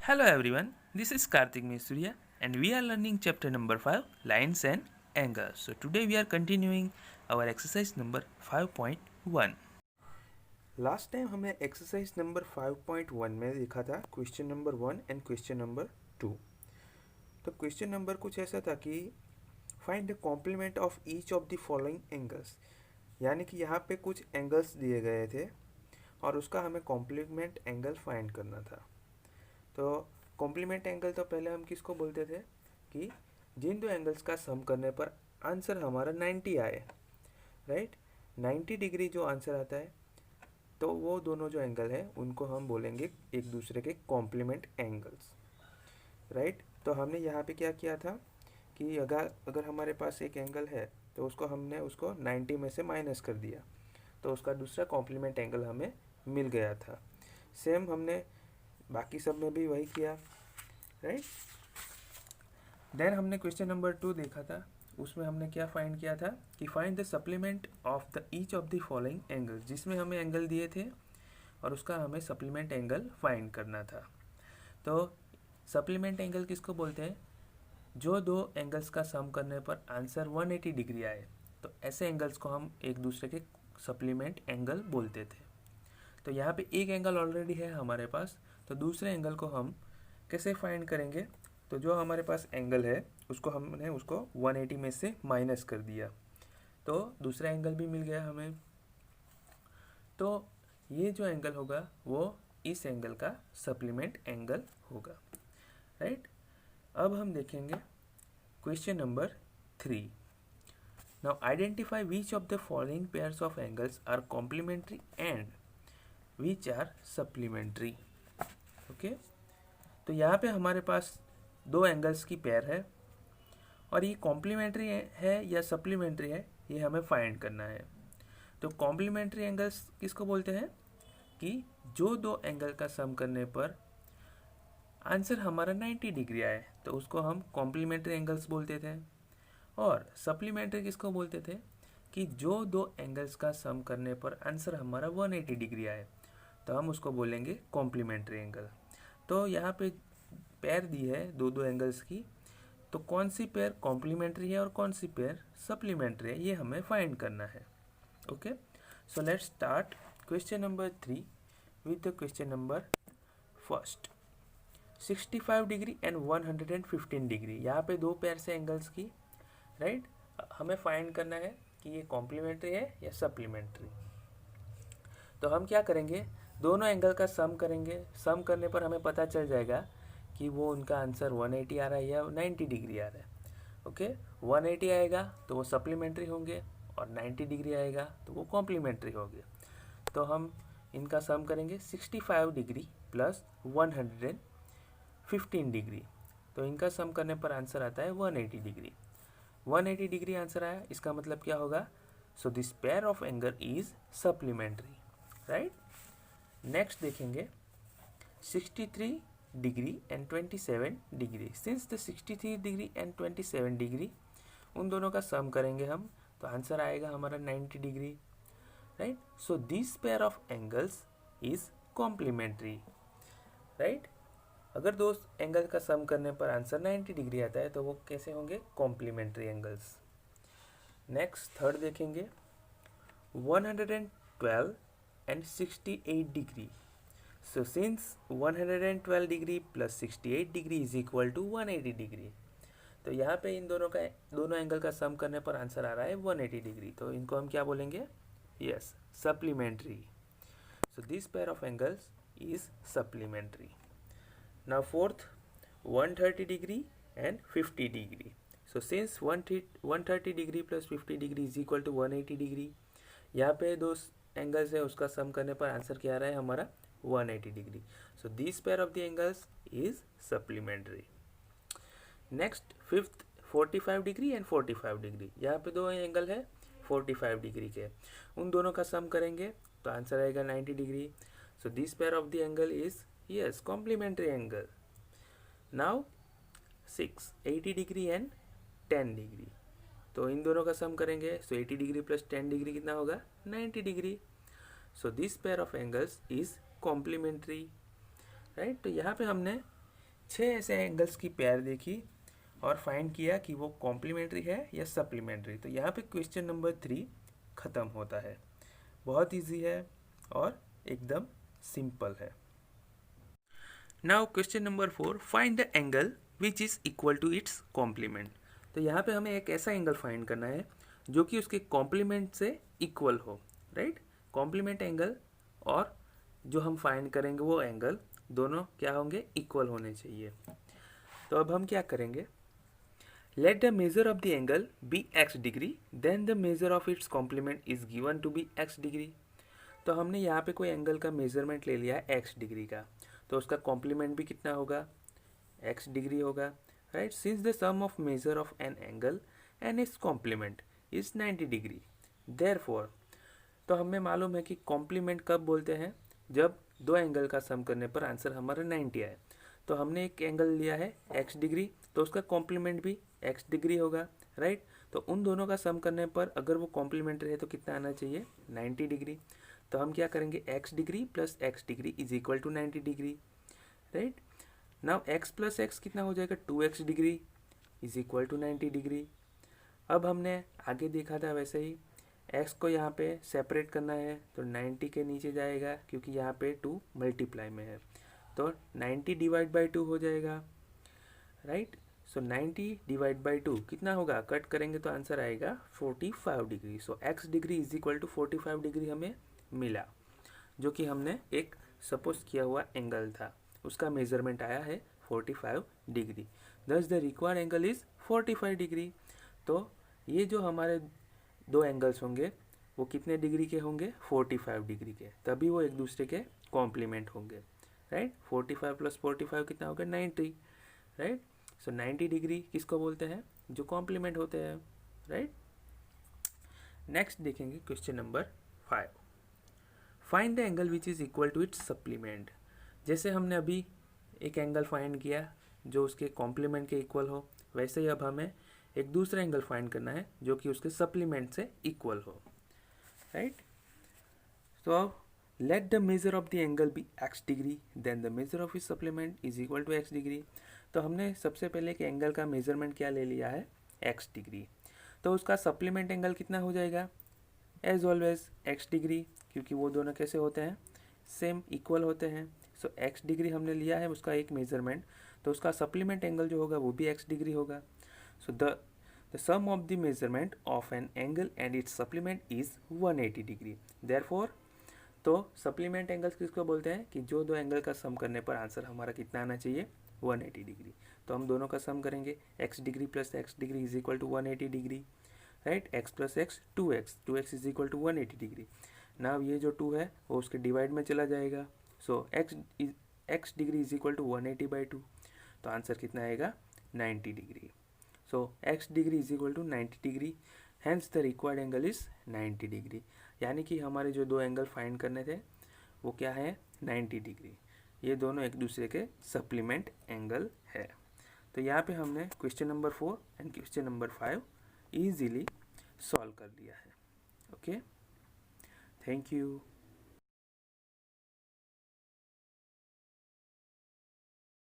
Hello everyone, this is Karthik Mesurya and we are learning chapter number 5 lines and angles. So today we are continuing our exercise number 5.1. Last time हमने exercise number 5.1 में देखा था question number 1 and question number 2। तो question number कुछ ऐसा था कि find the complement of each of the following angles, यानी कि यहाँ पे कुछ एंगल्स दिए गए थे और उसका हमें कॉम्प्लीमेंट एंगल फाइंड करना था। तो कॉम्प्लीमेंट एंगल तो पहले हम किसको बोलते थे कि जिन दो एंगल्स का सम करने पर आंसर हमारा 90 आए, राइट। 90 डिग्री जो आंसर आता है तो वो दोनों जो एंगल हैं उनको हम बोलेंगे एक दूसरे के कॉम्प्लीमेंट एंगल्स, राइट। तो हमने यहाँ पे क्या किया था कि अगर हमारे पास एक एंगल है तो उसको 90 में से माइनस कर दिया तो उसका दूसरा कॉम्प्लीमेंट एंगल हमें मिल गया था। सेम हमने बाकी सब में भी वही किया, राइट। देन हमने क्वेश्चन नंबर 2 देखा था, उसमें हमने क्या फाइंड किया था कि find the supplement of the each of the following angle, जिसमें हमें एंगल दिए थे और उसका हमें सप्लीमेंट एंगल फाइंड करना था। तो सप्लीमेंट एंगल किसको बोलते हैं? जो दो एंगल्स का सम करने पर आंसर 180 डिग्री आए, तो ऐसे एंगल्स को हम एक दूसरे के सप्लीमेंट एंगल बोलते थे। तो यहाँ पे एक एंगल ऑलरेडी है हमारे पास, तो दूसरे एंगल को हम कैसे फाइंड करेंगे? तो जो हमारे पास एंगल है हमने उसको 180 में से माइनस कर दिया तो दूसरा एंगल भी मिल गया हमें। तो ये जो एंगल होगा वो इस एंगल का सप्लीमेंट एंगल होगा, राइट। अब हम देखेंगे question number 3। Now identify which of the following pairs of angles are complementary and which are supplementary. Okay, तो यहाँ पे हमारे पास दो एंगल्स की पेयर है और ये कॉम्प्लीमेंट्री है या सप्लीमेंट्री है, ये हमें फाइंड करना है। तो कॉम्प्लीमेंट्री एंगल्स किसको बोलते हैं कि जो दो एंगल का सम करने पर आंसर हमारा 90 डिग्री आए तो उसको हम कॉम्प्लीमेंट्री एंगल्स बोलते थे। और सप्लीमेंट्री किसको बोलते थे कि जो दो एंगल्स का सम करने पर आंसर हमारा 180 डिग्री आए तो हम उसको बोलेंगे कॉम्प्लीमेंट्री एंगल। तो यहाँ पे पेयर दी है दो दो एंगल्स की, तो कौन सी पेयर कॉम्प्लीमेंट्री है और कौन सी पेयर सप्लीमेंट्री है ये हमें फाइंड करना है। Okay, so let's start question number 3 with the question number first. 65 degree and 115 degree, यहाँ पे दो पेयर से एंगल्स की, राइट। हमें फाइंड करना है कि ये कॉम्प्लीमेंट्री है या सप्लीमेंट्री। तो हम क्या करेंगे, दोनों एंगल का सम करेंगे। सम करने पर हमें पता चल जाएगा कि वो उनका आंसर 180 आ रहा है या 90 डिग्री आ रहा है। ओके, 180 आएगा तो वो सप्लीमेंट्री होंगे और 90 डिग्री आएगा तो वो कॉम्प्लीमेंट्री होंगे। तो हम इनका सम करेंगे 65 डिग्री प्लस 115 डिग्री, तो इनका सम करने पर आंसर आता है 180 डिग्री। 180 डिग्री आंसर आया, इसका मतलब क्या होगा? सो this pair of angle is supplementary, right. Next देखेंगे 63 degree and 27 degree. Since the 63 degree and 27 degree उन दोनों का सम करेंगे हम तो आंसर आएगा हमारा 90 degree, right. So this pair of angles is complementary, right. अगर दो एंगल का सम करने पर आंसर 90 डिग्री आता है तो वो कैसे होंगे? Complementary angles. नेक्स्ट थर्ड देखेंगे 112 एंड 68 degree. So since 112 degree plus 68 degree is equal to 180 degree, तो यहाँ पे इन दोनों एंगल का सम करने पर आंसर आ रहा है 180 डिग्री, तो इनको हम क्या बोलेंगे? Yes, supplementary. So this pair of angles is supplementary. Now fourth 130 degree and 50 degree. So since 130 degree plus 50 degree is equal to 180 degree, यहाँ पे दो एंगल्स है उसका सम करने पर आंसर क्या आ रहा है हमारा? 180 degree. So this pair of the angles is supplementary. Next fifth 45 degree and 45 degree, यहाँ पे दो एंगल है 45 डिग्री के, उन दोनों का सम करेंगे तो आंसर आएगा 90 degree. So this pair of the angle is yes complementary angle. Now 80 degree and 10 degree, तो इन दोनों का सम करेंगे, सो 80 डिग्री प्लस 10 डिग्री कितना होगा? 90 degree. So this pair of angles is complementary, right. तो यहाँ पे हमने 6 ऐसे एंगल्स की पेयर देखी और फाइंड किया कि वो कॉम्प्लीमेंट्री है या सप्लीमेंट्री। तो यहाँ पे क्वेश्चन नंबर 3 ख़त्म होता है। बहुत इजी है और एकदम सिंपल है। Now question number 4, find the angle which is equal to its complement. तो यहाँ पे हमें एक ऐसा एंगल फाइंड करना है जो कि उसके कॉम्प्लीमेंट से इक्वल हो, राइट। कॉम्प्लीमेंट एंगल और जो हम फाइंड करेंगे वो एंगल दोनों क्या होंगे, इक्वल होने चाहिए। तो अब हम क्या करेंगे, let the measure of the angle be x degree, then the measure of its complement is given to be x degree. तो हमने यहाँ पे कोई एंगल का मेजरमेंट ले लिया है x डिग्री का, तो उसका कॉम्प्लीमेंट भी कितना होगा, x डिग्री होगा, right. Since the sum of measure of an angle and its complement is 90 degree, therefore, तो हमें मालूम है कि कॉम्प्लीमेंट कब बोलते हैं, जब दो एंगल का सम करने पर आंसर हमारा 90 आए। तो हमने एक एंगल लिया है x डिग्री, तो उसका कॉम्प्लीमेंट भी x डिग्री होगा, राइट। तो उन दोनों का सम करने पर अगर वो कॉम्प्लीमेंट्री है तो कितना आना चाहिए, 90 डिग्री। तो हम क्या करेंगे, x degree plus x degree is equal to 90 degree, right. Now x plus x कितना हो जाएगा, 2x degree is equal to 90 degree. अब हमने आगे देखा था वैसे ही x को यहाँ पे सेपरेट करना है, तो 90 के नीचे जाएगा क्योंकि यहाँ पे 2 मल्टीप्लाई में है, तो 90 डिवाइड बाई 2 हो जाएगा, राइट। सो 90 डिवाइड बाई 2 कितना होगा, कट करेंगे तो आंसर आएगा 45 degree. So x degree is equal to 45 degree हमें मिला, जो कि हमने एक सपोज किया हुआ एंगल था, उसका मेजरमेंट आया है 45 डिग्री। दस the required angle is 45 degree. तो ये जो हमारे दो एंगल्स होंगे वो कितने डिग्री के होंगे, 45 डिग्री के, तभी वो एक दूसरे के कॉम्प्लीमेंट होंगे, राइट। 45 प्लस 45 कितना होगा, 90, राइट। सो 90 डिग्री किसको बोलते हैं, जो कॉम्प्लीमेंट होते हैं, राइट। नेक्स्ट देखेंगे question number 5, find the angle which is equal to its supplement. जैसे हमने अभी एक एंगल फाइंड किया जो उसके कॉम्प्लीमेंट के इक्वल हो, वैसे ही अब हमें एक दूसरा एंगल फाइंड करना है जो कि उसके सप्लीमेंट से इक्वल हो, राइट। तो अब let the measure of the angle be x degree, then the measure of is supplement is equal to x degree. तो हमने सबसे पहले एक एंगल का मेजरमेंट क्या ले लिया है, x डिग्री, तो उसका सप्लीमेंट एंगल कितना हो जाएगा, एज ऑलवेज x डिग्री, क्योंकि वो दोनों कैसे होते हैं, सेम इक्वल होते हैं। सो x डिग्री हमने लिया है उसका एक मेजरमेंट, तो उसका सप्लीमेंट एंगल जो होगा वो भी x डिग्री होगा। So the sum of the measurement of an angle and its supplement is 180 degree. Therefore, तो सप्लीमेंट एंगल्स किसको बोलते हैं कि जो दो एंगल का सम करने पर आंसर हमारा कितना आना चाहिए, 180 डिग्री। तो हम दोनों का सम करेंगे, x degree plus x degree is equal to 180 degree, right. x plus x 2x is equal to 180 degree. Now ये जो 2 है वो उसके डिवाइड में चला जाएगा, so x degree is equal to 180 by 2, तो आंसर कितना आएगा, 90 degree. So x degree is equal to 90 degree, hence the required angle is 90 degree. यानी कि हमारे जो दो एंगल फाइंड करने थे वो क्या है, 90 डिग्री। ये दोनों एक दूसरे के सप्लीमेंट एंगल है। तो यहाँ पे हमने question number 4 and question number 5 easily solve कर लिया है। Okay, thank you.